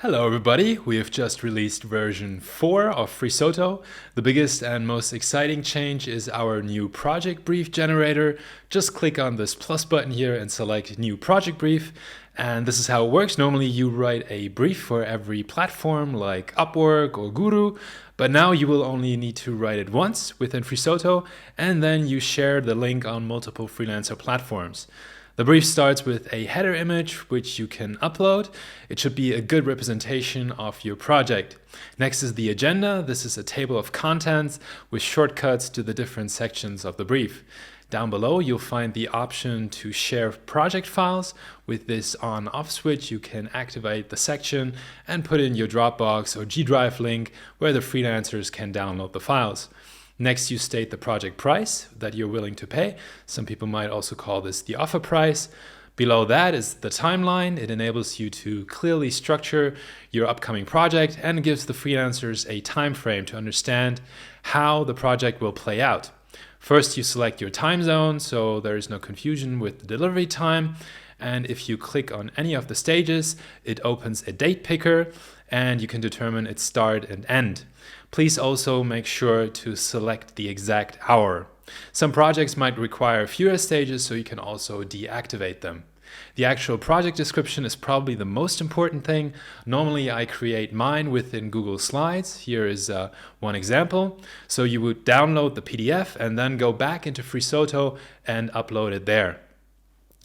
Hello everybody, we have just released version 4 of Frisoto. The biggest and most exciting change is our new project brief generator. Just click on this plus button here and select new project brief. And this is how it works. Normally you write a brief for every platform like Upwork or Guru, but now you will only need to write it once within Frisoto, and then you share the link on multiple freelancer platforms. The brief starts with a header image, which you can upload. It should be a good representation of your project. Next is the agenda. This is a table of contents with shortcuts to the different sections of the brief. Down below, you'll find the option to share project files. With this on-off switch, you can activate the section and put in your Dropbox or G Drive link where the freelancers can download the files. Next, you state the project price that you're willing to pay. Some people might also call this the offer price. Below that is the timeline. It enables you to clearly structure your upcoming project and gives the freelancers a time frame to understand how the project will play out. First, you select your time zone so there is no confusion with the delivery time. And if you click on any of the stages, it opens a date picker and you can determine its start and end. Please also make sure to select the exact hour. Some projects might require fewer stages, so you can also deactivate them. The actual project description is probably the most important thing. Normally I create mine within Google Slides. Here is one example. So you would download the PDF and then go back into Frisoto and upload it there.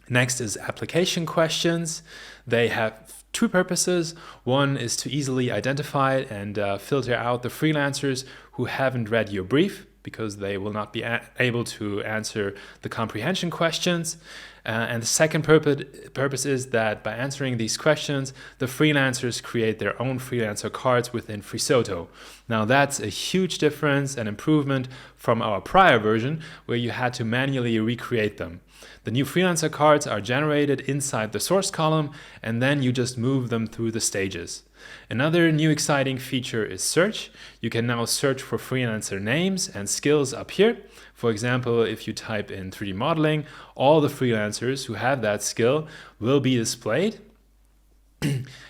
Next is application questions. They have two purposes. One is to easily identify and filter out the freelancers who haven't read your brief, because they will not be able to answer the comprehension questions. And the second purpose is that by answering these questions, the freelancers create their own freelancer cards within Frisoto. Now that's a huge difference and improvement from our prior version where you had to manually recreate them. The new freelancer cards are generated inside the source column, and then you just move them through the stages. Another new exciting feature is search. You can now search for freelancer names and skills up here. For example, if you type in 3D modeling, all the freelancers who have that skill will be displayed.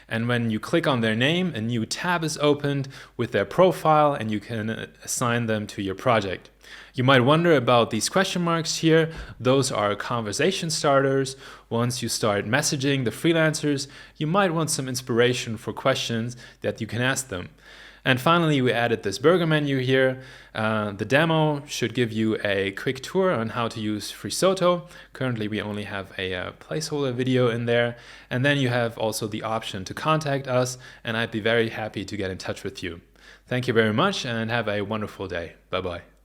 And when you click on their name, a new tab is opened with their profile and you can assign them to your project. You might wonder about these question marks here. Those are conversation starters. Once you start messaging the freelancers, you might want some inspiration for questions that you can ask them. And finally, we added this burger menu here. The demo should give you a quick tour on how to use Frisoto. Currently, we only have a placeholder video in there. And then you have also the option to contact us, and I'd be very happy to get in touch with you. Thank you very much and have a wonderful day. Bye-bye.